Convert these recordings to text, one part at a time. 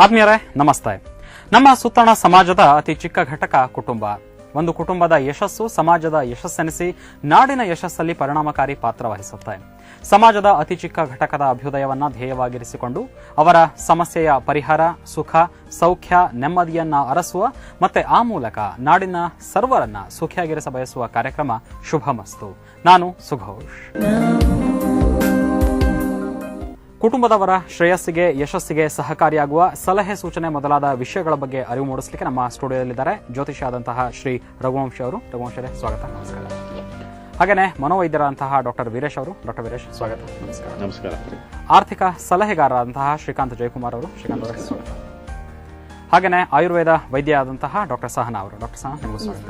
ಆತ್ಮೀಯರೇ ನಮಸ್ತೆ. ನಮ್ಮ ಸುತ್ತಣ ಸಮಾಜದ ಅತಿ ಚಿಕ್ಕ ಘಟಕ ಕುಟುಂಬ. ಒಂದು ಕುಟುಂಬದ ಯಶಸ್ಸು ಸಮಾಜದ ಯಶಸ್ಸೆನಿಸಿ ನಾಡಿನ ಯಶಸ್ಸಲ್ಲಿ ಪರಿಣಾಮಕಾರಿ ಪಾತ್ರ ವಹಿಸುತ್ತೆ. ಸಮಾಜದ ಅತಿ ಚಿಕ್ಕ ಘಟಕದ ಅಭ್ಯುದಯವನ್ನ ಧ್ಯೇಯವಾಗಿರಿಸಿಕೊಂಡು ಅವರ ಸಮಸ್ಯೆಯ ಪರಿಹಾರ, ಸುಖ, ಸೌಖ್ಯ, ನೆಮ್ಮದಿಯನ್ನ ಅರಸುವ ಮತ್ತೆ ಆ ಮೂಲಕ ನಾಡಿನ ಸರ್ವರನ್ನ ಸುಖಿಯಾಗಿರಿಸ ಬಯಸುವ ಕಾರ್ಯಕ್ರಮ ಶುಭಮಸ್ತು. ನಾನು ಸುಘೋಷ್. ಕುಟುಂಬದವರ ಶ್ರೇಯಸ್ಸಿಗೆ, ಯಶಸ್ಸಿಗೆ ಸಹಕಾರಿಯಾಗುವ ಸಲಹೆ, ಸೂಚನೆ ಮೊದಲಾದ ವಿಷಯಗಳ ಬಗ್ಗೆ ಅರಿವು ಮೂಡಿಸಲಿಕ್ಕೆ ನಮ್ಮ ಸ್ಟುಡಿಯೋದಲ್ಲಿದ್ದಾರೆ ಜ್ಯೋತಿಷಿ ಆದಂತಹ ಶ್ರೀ ರಘುವಂಶಿ ಅವರು. ರಘುವಂಶರೇ ಸ್ವಾಗತ, ನಮಸ್ಕಾರ. ಹಾಗೆಯೇ ಮನೋವೈದ್ಯರಾದಂತಹ ಡಾಕ್ಟರ್ ವೀರೇಶ್ ಅವರು. ಡಾಕ್ಟರ್ ವೀರೇಶ್ ಸ್ವಾಗತ, ನಮಸ್ಕಾರ. ನಮಸ್ಕಾರ. ಆರ್ಥಿಕ ಸಲಹೆಗಾರರಾದಂತಹ ಶ್ರೀಕಾಂತ್ ಜಯಕುಮಾರ್ ಅವರು. ಶ್ರೀಕಾಂತ್ ಅವರೇ ಸ್ವಾಗತ. ಹಾಗೆಯೇ ಆಯುರ್ವೇದ ವೈದ್ಯ ಆದಂತಹ ಡಾಕ್ಟರ್ ಸಹನಾ ಅವರು. ಡಾಕ್ಟರ್ ಸಹನಾ, ನಿಮಗೂ ಸ್ವಾಗತ.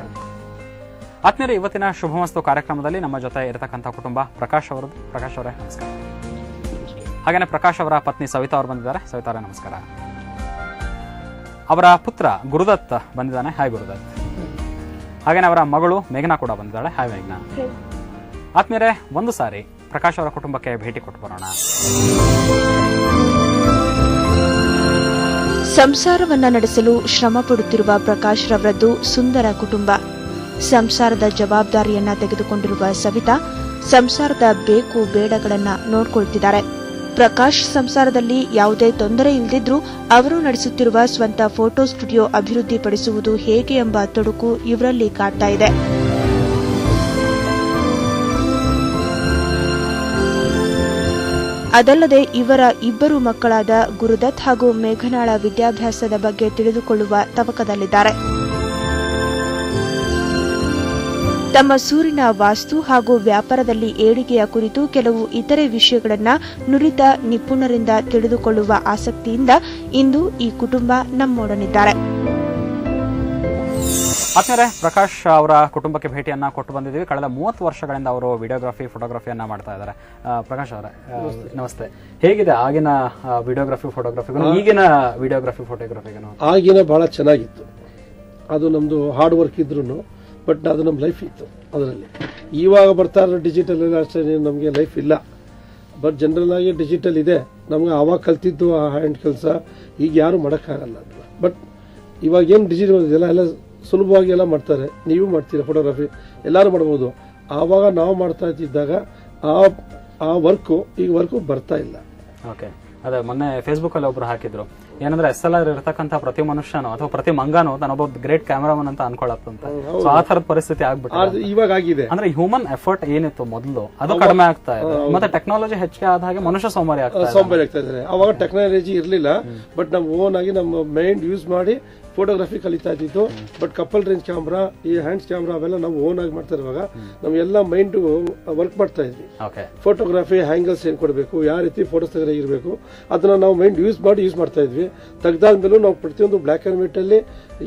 ಆತ್ಮೀಯರೇ, ಇವತ್ತಿನ ಶುಭಮಸ್ತು ಕಾರ್ಯಕ್ರಮದಲ್ಲಿ ನಮ್ಮ ಜೊತೆ ಇರತಕ್ಕಂಥ ಕುಟುಂಬ ಪ್ರಕಾಶ್ ಅವರದ್ದು. ಪ್ರಕಾಶ್ ಅವರೇ ನಮಸ್ಕಾರ. ಹಾಗೆಯೇ ಪ್ರಕಾಶ್ ಅವರ ಪತ್ನಿ ಸವಿತಾ ಅವರು ಬಂದಿದ್ದಾರೆ. ಸವಿತಾ ಅವರೇ ನಮಸ್ಕಾರ. ಅವರ ಪುತ್ರ ಗುರುದತ್ ಬಂದಿದ್ದಾನೆ. ಹಾಯ್ ಗುರುದತ್. ಹಾಗೆಯೇ ಅವರ ಮಗಳು ಮೇಘನಾ ಕೂಡ ಬಂದಿದ್ದಾಳೆ. ಹಾಯ್ ಮೇಘನಾ. ಆತ್ಮೀಯರೇ, ಒಂದು ಸಾರಿ ಪ್ರಕಾಶ್ ಅವರ ಕುಟುಂಬಕ್ಕೆ ಭೇಟಿ ಕೊಟ್ಟು ಬರೋಣ. ಸಂಸಾರವನ್ನ ನಡೆಸಲು ಶ್ರಮ ಪಡುತ್ತಿರುವ ಪ್ರಕಾಶ್ ರವರದ್ದು ಸುಂದರ ಕುಟುಂಬ. ಸಂಸಾರದ ಜವಾಬ್ದಾರಿಯನ್ನ ತೆಗೆದುಕೊಂಡಿರುವ ಸವಿತಾ ಸಂಸಾರದ ಬೇಕು ಬೇಡಗಳನ್ನ ನೋಡ್ಕೊಳ್ತಿದ್ದಾರೆ. ಪ್ರಕಾಶ್ ಸಂಸಾರದಲ್ಲಿ ಯಾವುದೇ ತೊಂದರೆ ಇಲ್ಲದಿದ್ರೂ ಅವರು ನಡೆಸುತ್ತಿರುವ ಸ್ವಂತ ಫೋಟೋ ಸ್ಟುಡಿಯೋ ಅಭಿವೃದ್ಧಿಪಡಿಸುವುದು ಹೇಗೆ ಎಂಬ ತೊಡಕು ಇವರಲ್ಲಿ ಕಾಡ್ತಾ ಇದೆ. ಅದಲ್ಲದೆ ಇವರ ಇಬ್ಬರು ಮಕ್ಕಳಾದ ಗುರುದತ್ ಹಾಗೂ ಮೇಘನಾಳ ವಿದ್ಯಾಭ್ಯಾಸದ ಬಗ್ಗೆ ತಿಳಿದುಕೊಳ್ಳುವ ತವಕದಲ್ಲಿದ್ದಾರೆ. ತಮ್ಮ ಸೂರಿನ ವಾಸ್ತು ಹಾಗೂ ವ್ಯಾಪಾರದಲ್ಲಿ ಏಳಿಗೆಯ ಕುರಿತು ಕೆಲವು ಇತರೆ ವಿಷಯಗಳನ್ನು ನುರಿತ ನಿಪುಣರಿಂದ ತಿಳಿದುಕೊಳ್ಳುವ ಆಸಕ್ತಿಯಿಂದ ಇಂದು ಈ ಕುಟುಂಬ ನಮ್ಮೊಡನಿದ್ದಾರೆ. ಆತ್ಮೀಯರೇ, ಪ್ರಕಾಶ್ ಅವರ ಕುಟುಂಬಕ್ಕೆ ಭೇಟಿಯನ್ನ ಕೊಟ್ಟು ಬಂದಿದ್ದೀವಿ. ಕಳೆದ 30 ವರ್ಷಗಳಿಂದ ಅವರು ವಿಡಿಯೋಗ್ರಫಿ, ಫೋಟೋಗ್ರಫಿಯನ್ನ ಮಾಡ್ತಾ ಇದ್ದಾರೆ. ಪ್ರಕಾಶ್ ಅವರೇ ನಮಸ್ತೆ. ಹೇಗಿದೆ ಆಗಿನ ವಿಡಿಯೋಗ್ರಫಿ, ಫೋಟೋಗ್ರಫಿಗೂ ಈಗಿನ ವಿಡಿಯೋಗ್ರಫಿ, ಫೋಟೋಗ್ರಫಿಗೂ? ಆಗಿನ ಬಹಳ ಚೆನ್ನಾಗಿತ್ತು. ಅದು ನಮ್ದು ಹಾರ್ಡ್ ವರ್ಕ್ ಇದ್ರು, ಬಟ್ ಅದು ನಮ್ಮ ಲೈಫ್ ಇತ್ತು ಅದರಲ್ಲಿ. ಇವಾಗ ಬರ್ತಾ ಇರೋ ಡಿಜಿಟಲ್ ಅಷ್ಟೇ ನಮಗೆ ಲೈಫ್ ಇಲ್ಲ. ಬಟ್ ಜನರಲ್ ಆಗಿ ಡಿಜಿಟಲ್ ಇದೆ. ನಮ್ಗೆ ಆವಾಗ ಕಲ್ತಿದ್ದು ಆ ಹ್ಯಾಂಡ್ ಕೆಲಸ ಈಗ ಯಾರು ಮಾಡೋಕ್ಕಾಗಲ್ಲ. ಬಟ್ ಇವಾಗ ಏನು ಡಿಜಿಟಲ್ ಇದೆಲ್ಲ ಎಲ್ಲ ಸುಲಭವಾಗಿ ಎಲ್ಲ ಮಾಡ್ತಾರೆ. ನೀವು ಮಾಡ್ತೀರಾ ಫೋಟೋಗ್ರಫಿ, ಎಲ್ಲರೂ ಮಾಡ್ಬೋದು. ಆವಾಗ ನಾವು ಮಾಡ್ತಾ ಇದ್ದಿದ್ದಾಗ ಆ ವರ್ಕು ಈಗ ವರ್ಕು ಬರ್ತಾ ಇಲ್ಲ. ಓಕೆ, ಅದೇ ಮೊನ್ನೆ ಫೇಸ್ಬುಕ್ ಅಲ್ಲಿ ಒಬ್ರು ಹಾಕಿದ್ರು, ಏನಂದ್ರೆ SLR ಇರತಕ್ಕಂತ ಪ್ರತಿ ಮನುಷ್ಯನು ಅಥವಾ ಪ್ರತಿ ಮಂಗಾನು ತಾನೊಬ್ಬ ಗ್ರೇಟ್ ಕ್ಯಾಮರಾಮನ್ ಅಂತ ಅನ್ಕೊಳತ್ತಂತ. ಸೊ ಆ ತರದ ಪರಿಸ್ಥಿತಿ ಆಗ್ಬಿಟ್ಟು ಇವಾಗ ಆಗಿದೆ. ಅಂದ್ರೆ ಹ್ಯೂಮನ್ ಎಫರ್ಟ್ ಏನಿತ್ತು ಮೊದಲು ಅದು ಕಡಿಮೆ ಆಗ್ತಾ ಇದೆ. ಮತ್ತೆ ಟೆಕ್ನಾಲಜಿ ಹೆಚ್ಚಿಗೆ ಆದ ಹಾಗೆ ಮನುಷ್ಯ ಸೋಮಾರಿ ಆಗ್ತಾ ಇದ್ದಾರೆ. ಅವಾಗ ಟೆಕ್ನಾಲಜಿ ಇರ್ಲಿಲ್ಲ, ಬಟ್ ನಾವು ಓನ್ ಆಗಿ ನಮ್ಮ ಮೈಂಡ್ ಯೂಸ್ ಮಾಡಿ ಫೋಟೋಗ್ರಫಿ ಕಲಿತಾ ಇದ್ದಿತ್ತು. ಬಟ್ ಕಪಲ್ ರೇಂಜ್ ಕ್ಯಾಮ್ರಾ, ಈ ಹ್ಯಾಂಡ್ಸ್ ಕ್ಯಾಮ್ರಾ ಅವೆಲ್ಲ ನಾವು ಓನ್ ಆಗಿ ಮಾಡ್ತಾ ಇರುವಾಗ ನಮ್ಗೆಲ್ಲ ಮೈಂಡ್ ವರ್ಕ್ ಮಾಡ್ತಾ ಇದ್ವಿ. ಫೋಟೋಗ್ರಫಿ ಹ್ಯಾಂಗಲ್ಸ್ ಏನ್ ಕೊಡಬೇಕು, ಯಾವ ರೀತಿ ಫೋಟೋಸ್ ತೆಗೆದಿರಬೇಕು ಅದನ್ನ ನಾವು ಮೈಂಡ್ ಯೂಸ್ ಮಾಡ್ತಾ ಇದ್ವಿ. ತೆಗ್ದಾದ್ಮೇಲೂ ನಾವು ಪ್ರತಿಯೊಂದು ಬ್ಲಾಕ್ ಅಂಡ್ ವೈಟ್ ಅಲ್ಲಿ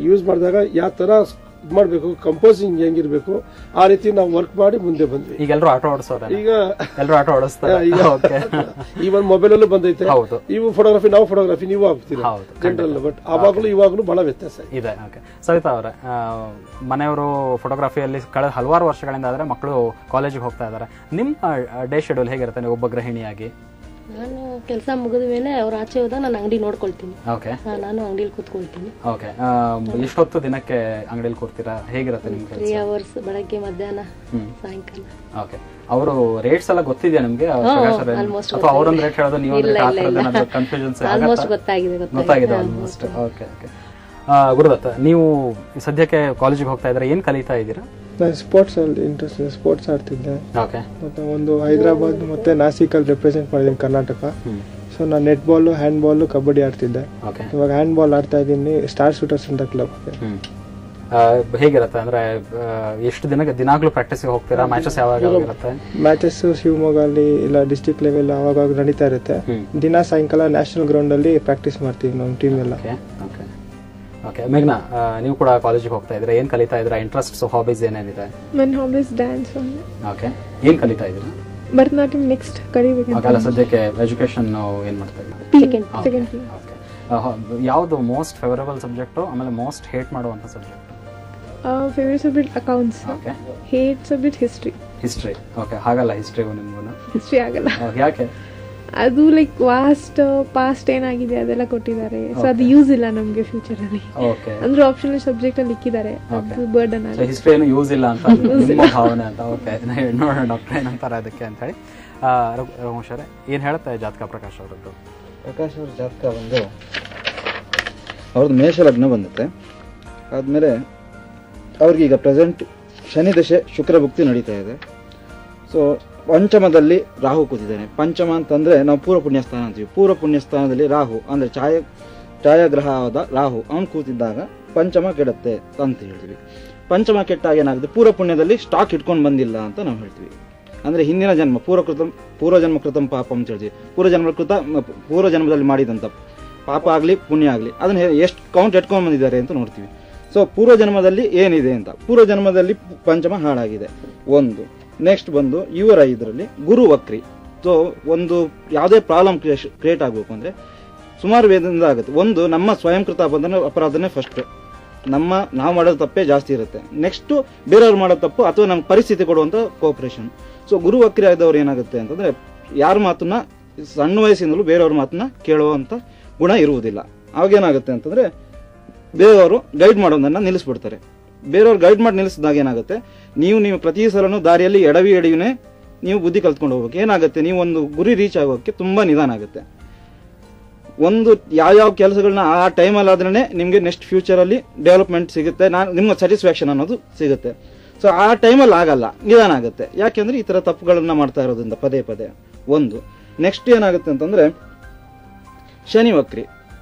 ಯೂಸ್ ಮಾಡಿದಾಗ ಯಾವ ತರ ಮಾಡಬೇಕು, ಕಂಪೋಸಿಂಗ್ ಹೆಂಗಿರ್ಬೇಕು, ಆ ರೀತಿ ನಾವು ವರ್ಕ್ ಮಾಡಿ ಮುಂದೆ ಬಂದ್ವಿ. ಈಗ ಎಲ್ಲರೂ ಆಟೋ ಓಡಿಸೋರು, ಈಗ ಎಲ್ಲರೂ ಆಟೋ ಓಡಿಸ್ತಾರೆ. ಈ ಒಂದು ಮೊಬೈಲ್ ಅಲ್ಲೂ ಬಂದೈತೆ. ಇವು ಫೋಟೋಗ್ರಫಿ, ನಾವು ಫೋಟೋಗ್ರಫಿ, ನೀವು ಆಗ್ತೀರಾ ಜನರಲ್. ಬಟ್ ಆವಾಗಲೂ ಇವಾಗಲೂ ಬಹಳ ವ್ಯತ್ಯಾಸ ಇದೆ. ಸವಿತಾ ಅವರೇ, ಮನೆಯವರು ಫೋಟೋಗ್ರಫಿಯಲ್ಲಿ ಕಳೆದ ಹಲವಾರು ವರ್ಷಗಳಿಂದ ಆದ್ರೆ ಮಕ್ಕಳು ಕಾಲೇಜಿಗೆ ಹೋಗ್ತಾ ಇದ್ದಾರೆ. ನಿಮ್ಮ ಡೇ ಶೆಡ್ಯೂಲ್ ಹೇಗಿರುತ್ತೆ ನೀವು ಒಬ್ಬ ಗೃಹಿಣಿಯಾಗಿ? ನಾನು ಕೆಲಸ ಮುಗಿದ ಮೇಲೆ ಅವ್ರ ಆಚೆ ಹೋದಾಗ ನಾನು ಅಂಗಡಿ ನೋಡ್ಕೊಳ್ತೀನಿ. ನಾನು ಅಂಗಡಿಲಿ ಕೂತ್ಕೊಳ್ತೀನಿ. ಎಷ್ಟೊತ್ತು ದಿನಕ್ಕೆ ಅಂಗಡಿಯಲ್ಲಿ ಕೂರ್ತೀರಾ? ಹೇಗಿರುತ್ತೆ ನಿಮ್ಗೆ? 3 hours, ಬೆಳಗ್ಗೆ, ಮಧ್ಯಾಹ್ನ, ಸಾಯಂಕಾಲ. ಅವರು ರೇಟ್ಸ್ ಎಲ್ಲ ಗೊತ್ತಿದೆಯಾ ನಿಮ್ಗೆ? ಅಥವಾ ಅವರೊಂದು ರೇಟ್ ಹೇಳೋದು ನೀವು ಕನ್ಫ್ಯೂಷನ್ಸ್ ಗೊತ್ತಾಗಿದೆ ಆಲ್ಮೋಸ್ಟ್. ಓಕೆ. ಗುರುದತ್ತ, ನೀವು ಸದ್ಯಕ್ಕೆ ಕಾಲೇಜಿಗೆ ಹೋಗ್ತಾ ಇದ್ರೆ ಏನ್ ಕಲಿತಾ ಇದ್ದೀರಾ? ಸ್ಪೋರ್ಟ್ಸ್ ಅಲ್ಲಿ ಇಂಟ್ರೆಸ್ಟ್ ಇದೆ. ಸ್ಪೋರ್ಟ್ಸ್ ಆಡ್ತಿದ್ದೆ. ಮತ್ತೆ ಒಂದು ಹೈದರಾಬಾದ್ ಮತ್ತೆ ನಾಸಿಕ್ ಅಲ್ಲಿ ರೆಪ್ರೆಸೆಂಟ್ ಮಾಡಿದ್ದೀನಿ ಕರ್ನಾಟಕ. ಸೊ ನಾನು net ball, hand ball, kabaddi ಆಡ್ತಿದ್ದೆ. ಇವಾಗ ಹ್ಯಾಂಡ್ ಬಾಲ್ ಆಡ್ತಾ ಇದ್ದೀನಿ ಸ್ಟಾರ್ ಶೂಟರ್ಸ್ ಅಂತ ಕ್ಲಬ್. ಹೇಗಿರುತ್ತೆ ಅಂದ್ರೆ ಎಷ್ಟು ದಿನಾಗ್ಲೂ ಪ್ರಾಕ್ಟೀಸ್ ಹೋಗ್ತೀರಾ? ಮ್ಯಾಚಸ್ ಯಾವಾಗ ಇರುತ್ತೆ? ಮ್ಯಾಚಸ್ ಶಿವಮೊಗ್ಗ ಅಲ್ಲಿ ಇಲ್ಲ ಡಿಸ್ಟ್ರಿಕ್ಟ್ ಲೆವೆಲ್ ಅವಾಗ ನಡೀತಾ ಇರುತ್ತೆ. ದಿನ ಸಾಯಂಕಾಲ ನ್ಯಾಷನಲ್ ಗ್ರೌಂಡ್ ಅಲ್ಲಿ ಪ್ರಾಕ್ಟೀಸ್ ಮಾಡ್ತೀವಿ ನಮ್ಮ ಟೀಮ್ ಎಲ್ಲ. ಓಕೆ, ಮೇಘನಾ, ನೀವು ಕೂಡ ಕಾಲೇಜಿಗೆ ಹೋಗ್ತಾ ಇದ್ರೆ ಏನ್ ಕಲಿತಾ ಇದ್ರ? ಇಂಟ್ರೆಸ್ಟ್ಸ್, ಹಾಬೀಸ್ ಏನೇನಿದೆ? ನನ್ನ ಹಾಬೀಸ್ ಡ್ಯಾನ್ಸ್. ಓಕೆ, ಏನ್ ಕಲಿತಾ ಇದ್ದೀರಾ? ಭರತನಾಟ್ಯಂ ನೆಕ್ಸ್ಟ್ ಕಲಿಬೇಕು. ಓಕೆ, ಸದ್ಯಕ್ಕೆ ಎಜುಕೇಶನ್ ಏನ್ ಮಾಡ್ತಾ ಸೆಕೆಂಡ್. ಯಾವುದು ಮೋಸ್ಟ್ ಫೇವರಬಲ್ ಸಬ್ಜೆಕ್ಟ್, ಆಮೇಲೆ ಮೋಸ್ಟ್ ಹೇಟ್ ಮಾಡುವಂತ subject? Favourite subject accounts. Okay. Hate subject history. Okay, ಹಾಗಲ್ಲ ಹಿಸ್ಟ್ರಿಗೂ ನಿಮ್ಗೂ? ಹಿಸ್ಟ್ರಿ ಆಗಲ್ಲ. ಯಾಕೆ? ಅದು ಲೈಕ್ ಪಾಸ್ಟ್ ಏನಾಗಿದೆ ಅದೆಲ್ಲ ಕೊಟ್ಟಿದ್ದಾರೆ. ಸೊ ಅದು ಯೂಸ್ ಇಲ್ಲ ನಮ್ಗೆ ಫ್ಯೂಚರ್ ಅಲ್ಲಿ. ಅಂದ್ರೆ ಆಪ್ಷನಲ್ ಸಬ್ಜೆಕ್ಟ್ ಅಲ್ಲಿ ಇಕ್ಕಿದ್ದಾರೆ. ಅದು ಬರ್ಡನ್ ಆಗುತ್ತೆ. ಹಿಸ್ಟ್ರಿ ಏನು ಯೂಸ್ ಇಲ್ಲ ಅಂತ ನಿಮ್ಮ ಭಾವನೆ ಅಂತ. ಓಕೆ, ನೋಡೋಣ ಡಾಕ್ಟರ್ ಏನಂತಾರೆ ಅದಕ್ಕೆ ಅಂತ ಹೇಳಿ. ರಘುವಂಶ್ ಅವರೇ, ಏನ್ ಹೇಳುತ್ತೆ ಜಾತಕ ಪ್ರಕಾಶ್ ಅವರದ್ದು? ಪ್ರಕಾಶ್ ಅವ್ರ ಜಾತಕ ಬಂದು ಅವ್ರದ್ದು ಮೇಷ ಲಗ್ನ ಬಂದುತ್ತೆ. ಆದಮೇಲೆ ಅವ್ರಿಗೆ ಈಗ ಪ್ರೆಸೆಂಟ್ ಶನಿ ದಶೆ ಶುಕ್ರ ಭುಕ್ತಿ ನಡೀತಾ ಇದೆ. ಸೊ ಪಂಚಮದಲ್ಲಿ ರಾಹು ಕೂತಿದ್ದಾನೆ. ಪಂಚಮ ಅಂತಂದರೆ ನಾವು ಪೂರ್ವ ಪುಣ್ಯಸ್ಥಾನ ಅಂತೀವಿ. ಪೂರ್ವ ಪುಣ್ಯಸ್ಥಾನದಲ್ಲಿ ರಾಹು ಅಂದರೆ ಛಾಯಾಗ್ರಹವಾದ ರಾಹು ಅವನು ಕೂತಿದ್ದಾಗ ಪಂಚಮ ಕೆಡುತ್ತೆ ಅಂತ ಹೇಳ್ತೀವಿ. ಪಂಚಮ ಕೆಟ್ಟಾಗ ಏನಾಗುತ್ತೆ, ಪೂರ್ವ ಪುಣ್ಯದಲ್ಲಿ ಸ್ಟಾಕ್ ಇಟ್ಕೊಂಡು ಬಂದಿಲ್ಲ ಅಂತ ನಾವು ಹೇಳ್ತೀವಿ. ಅಂದರೆ ಹಿಂದಿನ ಜನ್ಮ ಪೂರ್ವಜನ್ಮ ಕೃತಂ ಪಾಪ ಅಂತ ಹೇಳ್ತೀವಿ. ಪೂರ್ವ ಜನ್ಮದಲ್ಲಿ ಮಾಡಿದಂಥ ಪಾಪ ಆಗಲಿ ಪುಣ್ಯ ಆಗಲಿ ಅದನ್ನು ಎಷ್ಟು ಕೌಂಟ್ ಎಟ್ಕೊಂಡು ಬಂದಿದ್ದಾರೆ ಅಂತ ನೋಡ್ತೀವಿ. ಸೊ ಪೂರ್ವ ಜನ್ಮದಲ್ಲಿ ಏನಿದೆ ಅಂತ, ಪೂರ್ವ ಜನ್ಮದಲ್ಲಿ ಪಂಚಮ ಹಾಳಾಗಿದೆ ಒಂದು. ನೆಕ್ಸ್ಟ್ ಬಂದು ಇವರ ಇದರಲ್ಲಿ ಗುರು ವಕ್ರಿ. ಸೊ ಒಂದು ಯಾವುದೇ ಪ್ರಾಬ್ಲಮ್ ಕ್ರಿಯೇಟ್ ಆಗಬೇಕು ಅಂದರೆ ಸುಮಾರು ವೇದದಿಂದ ಆಗುತ್ತೆ. ಒಂದು ನಮ್ಮ ಸ್ವಯಂಕೃತ ಅಪರಾಧನೇ ಫಸ್ಟ್, ನಾವು ಮಾಡೋದು ತಪ್ಪೇ ಜಾಸ್ತಿ ಇರುತ್ತೆ. ನೆಕ್ಸ್ಟು ಬೇರೆಯವ್ರು ಮಾಡೋ ತಪ್ಪು ಅಥವಾ ನಮ್ಗೆ ಪರಿಸ್ಥಿತಿ ಕೊಡುವಂಥ ಕೋಆಪರೇಷನ್. ಸೊ ಗುರು ವಕ್ರಿ ಆದವ್ರು ಏನಾಗುತ್ತೆ ಅಂತಂದರೆ ಯಾರ ಮಾತನ್ನ ಸಣ್ಣ ವಯಸ್ಸಿನಲ್ಲೂ ಬೇರೆಯವ್ರ ಮಾತನ್ನ ಕೇಳುವಂಥ ಗುಣ ಇರುವುದಿಲ್ಲ. ಅವಾಗೇನಾಗುತ್ತೆ ಅಂತಂದರೆ ಬೇರೆಯವರು ಗೈಡ್ ಮಾಡೋದನ್ನು ನಿಲ್ಲಿಸ್ಬಿಡ್ತಾರೆ. ಬೇರೆಯವ್ರು ಗೈಡ್ ಮಾಡಿ ನಿಲ್ಲಿಸಿದಾಗ ಏನಾಗುತ್ತೆ, ನೀವು ಪ್ರತಿ ಸಲನೂ ದಾರಿಯಲ್ಲಿ ಎಡವಿನೇ ನೀವು ಬುದ್ಧಿ ಕಲ್ತ್ಕೊಂಡು ಹೋಗ್ಬೇಕು. ಏನಾಗುತ್ತೆ, ನೀವು ಒಂದು ಗುರಿ ರೀಚ್ ಆಗೋಕ್ಕೆ ತುಂಬ ನಿಧಾನ ಆಗುತ್ತೆ. ಒಂದು ಯಾವ್ಯಾವ ಕೆಲಸಗಳನ್ನ ಆ ಟೈಮಲ್ಲಿ ಆದ್ರೇ ನಿಮಗೆ ನೆಕ್ಸ್ಟ್ ಫ್ಯೂಚರಲ್ಲಿ ಡೆವಲಪ್ಮೆಂಟ್ ಸಿಗುತ್ತೆ, ನಿಮ್ಗೆ ಸ್ಯಾಟಿಸ್ಫ್ಯಾಕ್ಷನ್ ಅನ್ನೋದು ಸಿಗುತ್ತೆ. ಸೊ ಆ ಟೈಮಲ್ಲಿ ಆಗಲ್ಲ, ನಿಧಾನ ಆಗುತ್ತೆ. ಯಾಕೆಂದರೆ ಈ ಥರ ತಪ್ಪುಗಳನ್ನು ಮಾಡ್ತಾ ಇರೋದ್ರಿಂದ ಪದೇ ಪದೇ ಒಂದು. ನೆಕ್ಸ್ಟ್ ಏನಾಗುತ್ತೆ ಅಂತಂದರೆ ಶನಿ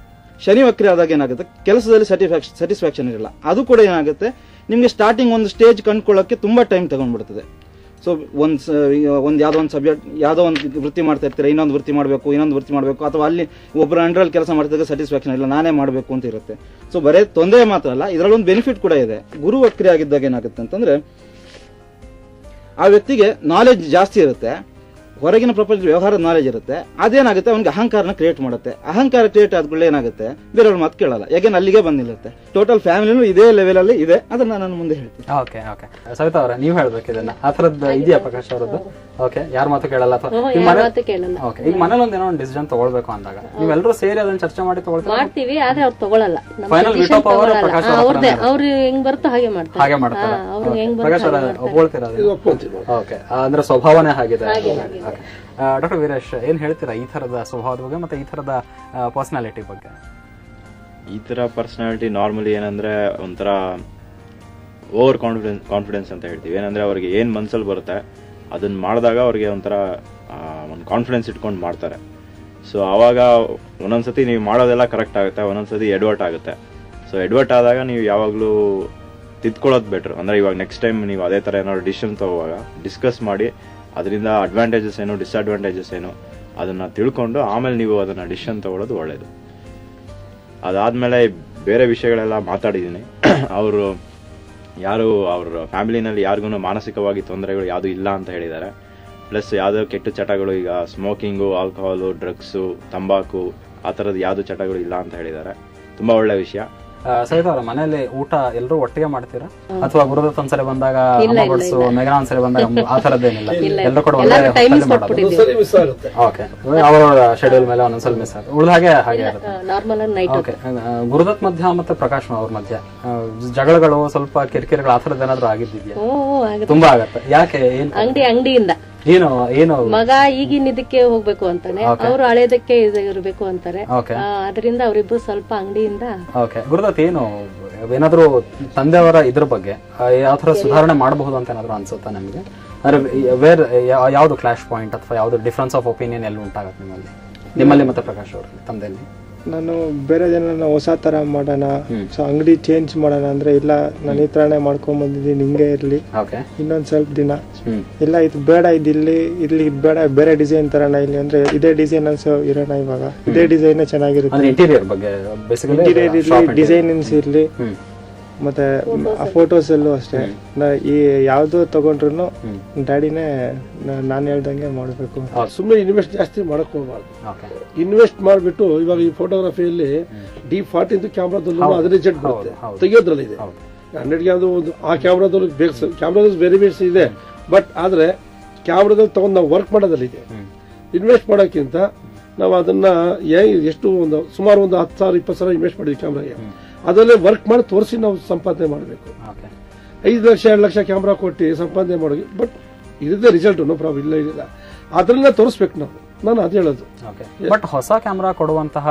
ವಕ್ರಿ ಆದಾಗ ಏನಾಗುತ್ತೆ, ಕೆಲಸದಲ್ಲಿ ಸ್ಯಾಟಿಸ್ಫ್ಯಾಕ್ಷನ್ ಇರಲ್ಲ. ಅದು ಕೂಡ ಏನಾಗುತ್ತೆ, ನಿಮಗೆ ಸ್ಟಾರ್ಟಿಂಗ್ ಒಂದು ಸ್ಟೇಜ್ ಕಂಡುಕೊಳ್ಳೋಕ್ಕೆ ತುಂಬ ಟೈಮ್ ತಗೊಂಡ್ಬಿಡ್ತದೆ. ಸೊ ಯಾವುದೋ ಒಂದು ಸಬ್ಜೆಕ್ಟ್, ಯಾವುದೋ ಒಂದು ವೃತ್ತಿ ಮಾಡ್ತಾ ಇರ್ತೀರ, ಇನ್ನೊಂದು ವೃತ್ತಿ ಮಾಡಬೇಕು, ಅಥವಾ ಅಲ್ಲಿ ಒಬ್ಬರ ಅಂಡರಲ್ಲಿ ಕೆಲಸ ಮಾಡ್ತಿದ್ದಾಗ ಸ್ಯಾಟಿಸ್ಫ್ಯಾಕ್ಷನ್ ಇಲ್ಲ, ನಾನೇ ಮಾಡಬೇಕು ಅಂತ ಇರುತ್ತೆ. ಸೊ ಬರೀ ತೊಂದರೆ ಮಾತ್ರ ಅಲ್ಲ, ಇದರಲ್ಲೊಂದು ಬೆನಿಫಿಟ್ ಕೂಡ ಇದೆ. ಗುರು ವಕ್ರಿ ಆಗಿದ್ದಾಗ ಏನಾಗುತ್ತೆ ಅಂತಂದರೆ ಆ ವ್ಯಕ್ತಿಗೆ ನಾಲೆಜ್ ಜಾಸ್ತಿ ಇರುತ್ತೆ, ಹೊರಗಿನ ಪ್ರಪಂಚದ ವ್ಯವಹಾರದ ನಾಲೆಜ್ ಇರುತ್ತೆ. ಅದೇನಾಗುತ್ತೆ, ಅವನಿಗೆ ಅಹಂಕಾರನ ಕ್ರಿಯೇಟ್ ಮಾಡುತ್ತೆ. ಅಹಂಕಾರ ಕ್ರಿಯೇಟ್ ಆದ್ಕೊಳ್ಳಿ ಏನಾಗುತ್ತೆ, ಬೇರೆಯವ್ರ ಮಾತು ಕೇಳಲ್ಲ, ಯಾಕೆಂದ್ರೆ ಅಲ್ಲಿಗೆ ಬಂದಿರುತ್ತೆ. ಟೋಟಲ್ ಫ್ಯಾಮಿಲಿನೂ ಇದೇ ಲೆವೆಲ್ ಅಲ್ಲಿ ಇದೆ. ಅದನ್ನ ನಾನು ಮುಂದೆ ಹೇಳ್ತೀನಿ. ಓಕೆ, ಸವಿತಾ ಅವರ ನೀವು ಹೇಳ್ಬೇಕು ಇದನ್ನ, ಆ ಥರದ್ದು ಇದೆಯಾ ಪ್ರಕಾಶ್ ಅವರದ್ದು? ಓಕೆ, ಯಾರ ಮಾತು ಕೇಳಲ್ಲ ಅಥವಾ ಓಕೆ, ಈಗ ಮನೇಲಿ ಒಂದೇನೋ ಒಂದು ಡಿಸಿಷನ್ ತಗೊಳ್ಬೇಕು ಅಂದಾಗ ನೀವೆಲ್ಲರೂ ಸೇರಿ ಅದನ್ನ ಚರ್ಚೆ ಮಾಡಿ ಮಾಡ್ತೀವಿ, ಆದ್ರೆ ಅವ್ರು ತಗೊಳಲ್ಲ. ಫೈನಲ್ ವಿಟೋ ಪವರ್ ಪ್ರಕಾಶ್ ಅವ್ರು ಹೆಂಗ್ ಬರುತ್ತೋ ಹಾಗೆ ಮಾಡ್ತಾರೆ. ಪ್ರಕಾಶ್ ಅವರ ಒಪ್ಕೊಳ್ತೀರಾ? ಓಕೆ, ಅಂದ್ರೆ ಸ್ವಭಾವನೆ ಆಗಿದೆ. ಡಾಕ್ಟರ್ ವೀರೇಶ್, ಏನ್ ಹೇಳ್ತೀರಾ ಈ ತರದ ಸ್ವಭಾವದ ಬಗ್ಗೆ ಮತ್ತೆ ಈ ತರದ ಪರ್ಸನಾಲಿಟಿ ಬಗ್ಗೆ? ಈ ತರ ಪರ್ಸನಾಲಿಟಿ ನಾರ್ಮಲಿ ಏನಂದ್ರೆ ಒಂಥರ ಓವರ್ ಕಾನ್ಫಿಡೆನ್ಸ್ ಅಂತ ಹೇಳ್ತೀವಿ. ಏನಂದ್ರೆ ಅವ್ರಿಗೆ ಏನ್ ಮನ್ಸಲ್ಲಿ ಬರುತ್ತೆ ಅದನ್ನ ಮಾಡಿದಾಗ ಅವ್ರಿಗೆ ಒಂಥರ ಒಂದು ಕಾನ್ಫಿಡೆನ್ಸ್ ಇಟ್ಕೊಂಡು ಮಾಡ್ತಾರೆ. ಸೊ ಆವಾಗ ಒಂದೊಂದ್ಸತಿ ನೀವು ಮಾಡೋದೆಲ್ಲ ಕರೆಕ್ಟ್ ಆಗುತ್ತೆ, ಒಂದೊಂದ್ಸತಿ ಎಡ್ವರ್ಟ್ ಆಗುತ್ತೆ. ಸೊ ಎಡ್ವರ್ಟ್ ಆದಾಗ ನೀವು ಯಾವಾಗಲೂ ತಿದ್ಕೊಳ್ಳೋದು ಬೆಟ್ರ್. ಅಂದ್ರೆ ಇವಾಗ ನೆಕ್ಸ್ಟ್ ಟೈಮ್ ನೀವು ಅದೇ ಥರ ಏನಾದ್ರು ಡಿಸಿಷನ್ ತಗೋವಾಗ ಡಿಸ್ಕಸ್ ಮಾಡಿ ಅದರಿಂದ ಅಡ್ವಾಂಟೇಜಸ್ ಏನು ಡಿಸ್ಅಡ್ವಾಂಟೇಜಸ್ ಏನು ಅದನ್ನು ತಿಳ್ಕೊಂಡು ಆಮೇಲೆ ನೀವು ಅದನ್ನು ಡಿಸಿಷನ್ ತಗೊಳ್ಳೋದು ಒಳ್ಳೆಯದು. ಅದಾದಮೇಲೆ ಬೇರೆ ವಿಷಯಗಳೆಲ್ಲ ಮಾತಾಡಿದ್ದೀನಿ. ಅವರು ಅವ್ರ ಫ್ಯಾಮಿಲಿನಲ್ಲಿ ಯಾರಿಗೂ ಮಾನಸಿಕವಾಗಿ ತೊಂದರೆಗಳು ಯಾವುದೂ ಇಲ್ಲ ಅಂತ ಹೇಳಿದ್ದಾರೆ. ಪ್ಲಸ್ ಯಾವುದೋ ಕೆಟ್ಟ ಚಟಗಳು, ಈಗ ಸ್ಮೋಕಿಂಗು, ಆಲ್ಕೋಹಾಲು, ಡ್ರಗ್ಸು, ತಂಬಾಕು ಆ ಥರದ್ದು ಯಾವುದೋ ಚಟಗಳು ಇಲ್ಲ ಅಂತ ಹೇಳಿದ್ದಾರೆ. ತುಂಬ ಒಳ್ಳೆ ವಿಷಯ. ಸವಿತಾ ಅವರ ಮನೆಯಲ್ಲಿ ಊಟ ಎಲ್ಲರೂ ಒಟ್ಟಿಗೆ ಮಾಡ್ತೀರಾ ಅಥವಾ ಗುರುದತ್ ಒಂದ್ಸರಿ ಬಂದಾಗ ಮೇಘನಾ ಒಂದ್ಸರಿ ಬಂದಾಗ ಆ ಥರದ್ದೇನಿಲ್ಲ? ಎಲ್ಲರೂ ಕೂಡ ಓಕೆ, ಅವರವರ ಶೆಡ್ಯೂಲ್ ಮೇಲೆ ಒಂದೊಂದ್ಸಲ ಮಿಸ್ ಆಗುತ್ತೆ, ಉಳಿದ ಹಾಗೆ ಇರುತ್ತೆ. ಓಕೆ, ಗುರುದತ್ ಮಧ್ಯ ಮತ್ತೆ ಪ್ರಕಾಶ್ ಅವ್ರ ಮಧ್ಯ ಜಗಳಗಳು, ಸ್ವಲ್ಪ ಕಿರಿಕಿರಿಗಳು ಆ ಥರದ್ದು ಏನಾದ್ರು ಆಗಿದ್ದಿದ್ಯಾ? ತುಂಬಾ ಆಗತ್ತೆ. ಯಾಕೆ? ಅಂಗಡಿಯಿಂದ ಏನು ಮಗ ಈಗಿನ ಇದಕ್ಕೆ ಹೋಗ್ಬೇಕು ಅಂತಾನೆ, ಅವ್ರು ಹಳೇದಕ್ಕೆ ಇರ್ಬೇಕು ಅಂತಾರೆ. ಅದರಿಂದ ಅವರಿಬ್ರು ಸ್ವಲ್ಪ ಅಂಗಡಿಯಿಂದ. ಓಕೆ, ಗುರುದತ್ ಏನು ಏನಾದ್ರು ತಂದೆಯವರ ಇದ್ರ ಬಗ್ಗೆ ಯಾವ ತರ ಸುಧಾರಣೆ ಮಾಡಬಹುದು ಅಂತ ಏನಾದ್ರು ಅನ್ಸುತ್ತಾ ನಿಮ್ಗೆ? ಯಾವ್ದು ಕ್ಲಾಶ್ ಪಾಯಿಂಟ್ ಅಥವಾ ಯಾವ್ದು ಡಿಫ್ರೆನ್ಸ್ ಆಫ್ ಒಪಿನಿಯನ್ ಎಲ್ಲ ಉಂಟಾಗತ್ತೆ ನಿಮ್ಮಲ್ಲಿ ಮತ್ತೆ ಪ್ರಕಾಶ್ ಅವ್ರ ತಂದೆಯಲ್ಲಿ? ನಾನು ಬೇರೆ ಜನ ಹೊಸ ತರ ಮಾಡೋಣ, ಸೊ ಅಂಗಡಿ ಚೇಂಜ್ ಮಾಡೋಣ ಅಂದ್ರೆ ಇಲ್ಲ, ನಾನು ಈ ತರನೇ ಮಾಡ್ಕೊಂಡ್ ಬಂದಿದ್ದೀನಿ, ಹಿಂಗೆ ಇರ್ಲಿ ಇನ್ನೊಂದ್ ಸ್ವಲ್ಪ ದಿನ, ಇಲ್ಲ ಇದು ಬೇಡ, ಇಲ್ಲಿ ಬೇಡ, ಬೇರೆ ಡಿಸೈನ್ ತರೋಣ ಇಲ್ಲಿ ಅಂದ್ರೆ ಇದೇ ಡಿಸೈನ್ ಅನ್ಸೋ ಇರೋಣ, ಇವಾಗ ಇದೇ ಡಿಸೈನ್ ಚೆನ್ನಾಗಿರುತ್ತೆ. ಇಂಟೀರಿಯರ್ ಬಗ್ಗೆ ಇರ್ಲಿ, ಡಿಸೈನ್ಸ್ ಇರ್ಲಿ, ಮತ್ತೆ ಆ ಫೋಟೋಸ್ ಅಲ್ಲೂ ಅಷ್ಟೇ. ಈ ಯಾವ್ದು ತಗೊಂಡ್ರು ಡ್ಯಾಡಿನೇ ನಾನು ಹೇಳ್ದಂಗೆ ಮಾಡ್ಬೇಕು. ಸುಮ್ಮನೆ ಇನ್ವೆಸ್ಟ್ ಜಾಸ್ತಿ ಮಾಡಕ್ ಹೋಗ್ಬಾರ್ದು. ಇನ್ವೆಸ್ಟ್ ಮಾಡ್ಬಿಟ್ಟು ಇವಾಗ ಈ ಫೋಟೋಗ್ರಫಿಯಲ್ಲಿ D40 ಕ್ಯಾಮ್ರಾದಲ್ಲೂ ಅದೇ ರಿಜೆಕ್ಟ್ ಬರುತ್ತೆ, ತೆಗಿಯೋದ್ರಲ್ಲಿ ಇದೆ. 100ಗೆ ಅದು ಒಂದು ಆ ಕ್ಯಾಮ್ರಾದಲ್ಲಿ ಕ್ಯಾಮ್ರಾದಲ್ಲಿ ಬೇರೆ ಬೇರೆ ಇದೆ, ಬಟ್ ಆದ್ರೆ ಕ್ಯಾಮ್ರಾದಲ್ಲಿ ತಗೊಂಡು ನಾವು ವರ್ಕ್ ಮಾಡೋದ್ರಲ್ಲಿ ಇದೆ. ಇನ್ವೆಸ್ಟ್ ಮಾಡೋಕ್ಕಿಂತ ನಾವು ಅದನ್ನ ಎಷ್ಟು ಸುಮಾರು ಒಂದು 10,000 20,000 ಇನ್ವೆಸ್ಟ್ ಮಾಡಿದ್ವಿ ಕ್ಯಾಮ್ರಾಗೆ. ಅದರಲ್ಲೇ ವರ್ಕ್ ಮಾಡಿ ತೋರಿಸಿ ನಾವು ಸಂಪಾದನೆ ಮಾಡಬೇಕು. 5 ಲಕ್ಷ 2 ಲಕ್ಷ ಕ್ಯಾಮ್ರಾ ಕೊಟ್ಟು ಸಂಪಾದನೆ ಮಾಡೋದು, ಬಟ್ ಇದೇ ರಿಸಲ್ಟ್ ನೋ ಪ್ರಾಬ್ಲಮ್ ಇಲ್ಲ. ಅದನ್ನ ತೋರಿಸ್ಬೇಕು ನಾವು. ನಾನು ಅದೇ ಹೇಳೋದು. ಬಟ್ ಹೊಸ ಕ್ಯಾಮ್ರಾ ಕೊಡುವಂತಹ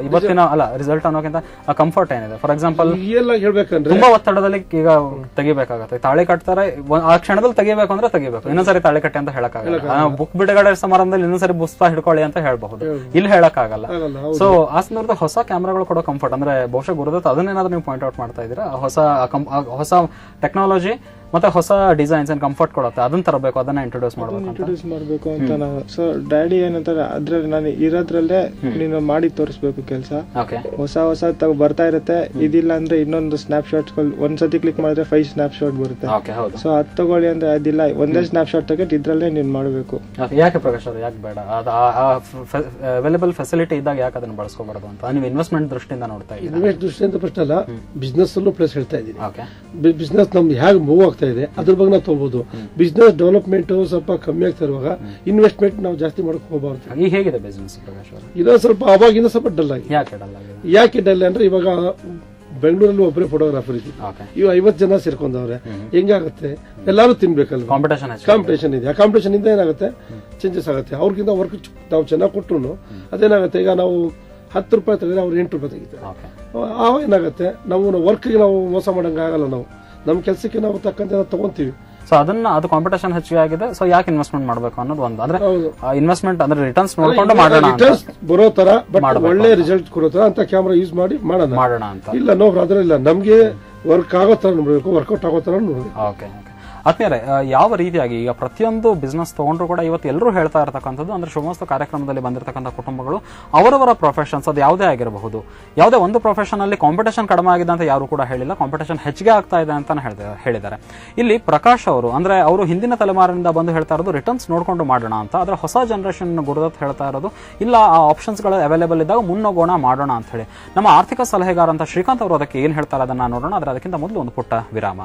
ಇವತ್ತಿನ ರಿಸಲ್ಟ್ ಅನ್ನೋಕ್ಕಿಂತ ಕಂಫರ್ಟ್ ಏನಿದೆ? ಫಾರ್ ಎಕ್ಸಾಂಪಲ್ ಎಲ್ಲ ಹೇಳ್ಬೇಕಂದ್ರೆ ತುಂಬಾ ಒತ್ತಡದಲ್ಲಿ ಈಗ ತೆಗಿಬೇಕಾಗತ್ತೆ, ತಾಳಿ ಕಟ್ತಾರೆ, ಆ ಕ್ಷಣದಲ್ಲಿ ತೆಗಿಬೇಕು ಅಂದ್ರೆ ತೆಗಿಬೇಕು, ಇನ್ನೊಂದ್ಸರಿ ತಾಳಿ ಕಟ್ಟಿ ಅಂತ ಹೇಳಕ್ಕಾಗಲ್ಲ. ಬುಕ್ ಬಿಡುಗಡೆ ಸಮಾರಂಭದಲ್ಲಿ ಇನ್ನೊಂದ್ಸರಿ ಪುಸ್ತಕ ಹಿಡ್ಕೊಳ್ಳಿ ಅಂತ ಹೇಳ್ಬಹುದು, ಇಲ್ಲಿ ಹೇಳಕ್ಕಾಗಲ್ಲ. ಸೊ ಆ ಸಂದರ್ಭದಲ್ಲಿ ಹೊಸ ಕ್ಯಾಮ್ರಾಗಳು ಕೊಡೋ ಕಂಫರ್ಟ್ ಅಂದ್ರೆ ಬಹುಶಃ ಗುರುದತ್ ಅದನ್ನೇನಾದ್ರೂ ನೀವು ಪಾಯಿಂಟ್ ಔಟ್ ಮಾಡ್ತಾ ಇದ್ದೀರಾ? ಹೊಸ ಟೆಕ್ನಾಲಜಿ ಮತ್ತೆ ಹೊಸ ಡಿಸೈನ್ಸ್ ಅಂಡ್ ಕಂಫರ್ಟ್ ಕೊಡುತ್ತೆ, ಅದನ್ನ ತರಬೇಕು, ಅದನ್ನ ಇಂಟ್ರೊಡ್ಯೂಸ್ ಮಾಡಬೇಕು ಅಂತ ನಾವು. ಸೊ ಡ್ಯಾಡಿ ಏನಂತಾರೆ, ಅದ್ರಲ್ಲಿ ನಾನು ಇರೋದ್ರಲ್ಲೇ ನೀನು ಮಾಡಿ ತೋರಿಸ್ಬೇಕು ಕೆಲಸ. ಹೊಸ ಬರ್ತಾ ಇರುತ್ತೆ. ಇದಿಲ್ಲ ಅಂದ್ರೆ ಇನ್ನೊಂದು ಸ್ನ್ಯಾಪ್ ಶಾಟ್ ಒಂದ್ಸತಿ ಕ್ಲಿಕ್ ಮಾಡಿದ್ರೆ 5 ಸ್ನ್ಯಾಪ್ ಶಾಟ್ ಬರುತ್ತೆ. ಸೊ ಅದ್ ತಗೊಳ್ಳಿ ಅಂದ್ರೆ ಅದಿಲ್ಲ, ಒಂದೇ ಸ್ನ್ಯಾಪ್ ಶಾಟ್ ತಗೊಂಡು ಇದ್ರಲ್ಲೇ ನೀನ್ ಮಾಡಬೇಕು. ಯಾಕೆ ಪ್ರಕಾಶ್ ಅವ್ರು ಯಾಕೆ ಬೇಡ? ಅವೈಲೇಬಲ್ ಫೆಸಿಲಿಟಿ ಇದ್ದಾಗ ಯಾಕೆ ಅದನ್ನ ಬಳಸ್ಕೋಬಾರ್ದು ಅಂತ ನೀವು ಇನ್ವೆಸ್ಟ್ಮೆಂಟ್ ದೃಷ್ಟಿಯಿಂದ ನೋಡ್ತಾ ಇದ್ದೀವಿ? ಇನ್ವೆಸ್ಟ್ ದೃಷ್ಟಿಯಿಂದ ಫಸ್ಟ್ ಅಲ್ಲ, ಬಿಸ್ನೆಸ್ ಅಲ್ಲೂ ಪ್ಲಸ್ ಹೇಳ್ತಾ ಇದ್ದೀನಿ. ಬಿಸ್ನೆಸ್ ನಮ್ದು ಹೇಗೆ ಮೂವ್ ಆಗ್ತಾ ಇದೆ ಅದ್ರ ಬಗ್ಗೆ ನಾವು ತಗೋಬಹುದು. ಬಿಸ್ನೆಸ್ ಡೆವಲಪ್ಮೆಂಟ್ ಸ್ವಲ್ಪ ಕಮ್ಮಿ ಆಗ್ತಾ ಇರುವಾಗ ಇನ್ವೆಸ್ಟ್ಮೆಂಟ್ ನಾವು ಜಾಸ್ತಿ ಮಾಡಕ್ ಹೋಗಬಾರ್ದು. ಈಗ ಹೇಗಿದೆ ಬಿಸ್ನೆಸ್ ಪ್ರಕಾಶ್ ಅವರು? ಇದು ಸ್ವಲ್ಪ ಅವಾಗಿಂದ ಸ್ವಲ್ಪ ಡಲ್ ಆಗಿ. ಯಾಕೆ ಡಲ್ ಅಂದ್ರೆ ಇವಾಗ ಬೆಂಗಳೂರಲ್ಲಿ ಒಬ್ಬರೇ ಫೋಟೋಗ್ರಾಫರ್ ಇದ್ದೀವಿ, ಇವ್ 50 ಜನ ಸೇರ್ಕೊಂಡವ್ರೆ, ಹೆಂಗಾಗುತ್ತೆ? ಎಲ್ಲಾರು ತಿನ್ಬೇಕಲ್ವ, ಕಾಂಪಿಟೇಷನ್ ಇದೆ. ಆ ಕಾಂಪಿಟೇಷನ್ ಇಂದ ಏನಾಗುತ್ತೆ, ಚೇಂಜಸ್ ಆಗುತ್ತೆ. ಅವ್ರಿಗಿಂತ ವರ್ಕ್ ನಾವು ಚೆನ್ನಾಗಿ ಕೊಟ್ರು ಅದೇನಾಗುತ್ತೆ, ಈಗ ನಾವು 10 ರೂಪಾಯಿ ತೆಗೆದ್ರೆ ಅವ್ರು 8 ರೂಪಾಯಿ ತೆಗಿತಾರೆ. ಆವಾಗ ಏನಾಗುತ್ತೆ, ನಾವು ವರ್ಕ್ಗೆ ನಾವು ಮೋಸ ಮಾಡಂಗ ಆಗಲ್ಲ. ನಾವು ನಮ್ಮ ಕೆಲಸಕ್ಕೆ ನಾವು ತಕ್ಕಂತೆ ನಾವು ತಗೊಂತೀವಿ. ಸೊ ಅದು ಕಾಂಪಿಟೇಷನ್ ಹೆಚ್ಚಿಗೆ ಆಗಿದೆ. ಸೊ ಯಾಕೆ ಇನ್ವೆಸ್ಟ್ಮೆಂಟ್ ಮಾಡಬೇಕು ಅನ್ನೋದು ಒಂದು. ಅಂದ್ರೆ ಇನ್ವೆಸ್ಟ್ಮೆಂಟ್ ಅಂದ್ರೆ ರಿಟರ್ನ್ಸ್ ನೋಡ್ಕೊಂಡು ಮಾಡೋಣ, ರಿಟರ್ನ್ಸ್ ಬರೋ ತರ, ಬಟ್ ಒಳ್ಳೆ ರಿಸಲ್ಟ್ ಕೊಡೋ ತರ ಅಂತ ಕ್ಯಾಮ್ರಾ ಯೂಸ್ ಮಾಡಿ ಮಾಡೋಣ ಅಂತ. ಇಲ್ಲ ನೋ ಬ್ರದರ್, ಇಲ್ಲ ನಮ್ಗೆ ವರ್ಕ್ ಆಗೋ ತರ ನೋಡ್ಬೇಕು, ವರ್ಕೌಟ್ ಆಗೋ ತರ ನೋಡ್ಬೇಕು. ಓಕೆ. ಆತ್ಮೀಯರೇ, ಯಾವ ರೀತಿಯಾಗಿ ಈಗ ಪ್ರತಿಯೊಂದು ಬಿಸ್ನೆಸ್ ತಗೊಂಡ್ರು ಕೂಡ ಇವತ್ತು ಎಲ್ಲರೂ ಹೇಳ್ತಾ ಇರತಕ್ಕಂಥದ್ದು ಅಂದ್ರೆ ಶುಭಮಸ್ತು ಕಾರ್ಯಕ್ರಮದಲ್ಲಿ ಬಂದಿರತಕ್ಕಂಥ ಕುಟುಂಬಗಳು ಅವರವರ ಪ್ರೊಫೆಷನ್ಸ್ ಅದು ಯಾವುದೇ ಆಗಿರಬಹುದು, ಯಾವುದೇ ಒಂದು ಪ್ರೊಫೆಷನ್ ಅಲ್ಲಿ ಕಾಂಪಿಟೇಷನ್ ಕಡಿಮೆ ಆಗಿದೆ ಅಂತ ಯಾರು ಕೂಡ ಹೇಳಿಲ್ಲ, ಕಾಂಪಿಟೇಷನ್ ಹೆಚ್ಚಿಗೆ ಆಗ್ತಾ ಇದೆ ಅಂತ ಹೇಳಿದ್ದಾರೆ. ಇಲ್ಲಿ ಪ್ರಕಾಶ್ ಅವರು ಹಿಂದಿನ ತಲೆಮಾರಿನಿಂದ ಬಂದು ಹೇಳ್ತಾ ಇರೋದು ರಿಟರ್ನ್ಸ್ ನೋಡ್ಕೊಂಡು ಮಾಡೋಣ ಅಂತ. ಆದ್ರೆ ಹೊಸ ಜನರೇಷನ್ ಗುರುದತ್ ಹೇಳ್ತಾ ಇರೋದು ಇಲ್ಲ, ಆ ಆಪ್ಷನ್ಸ್ ಗಳು ಅವೈಲೇಬಲ್ ಇದ್ದಾಗ ಮುನ್ನೋಗೋಣ ಮಾಡೋಣ ಅಂತ ಹೇಳಿ. ನಮ್ಮ ಆರ್ಥಿಕ ಸಲಹೆಗಾರ ಅಂತ ಶ್ರೀಕಾಂತ್ ಅವರು ಅದಕ್ಕೆ ಏನ್ ಹೇಳ್ತಾರೆ ಅದನ್ನ ನೋಡೋಣ. ಆದ್ರೆ ಅದಕ್ಕಿಂತ ಮೊದಲು ಒಂದು ಪುಟ್ಟ ವಿರಾಮ.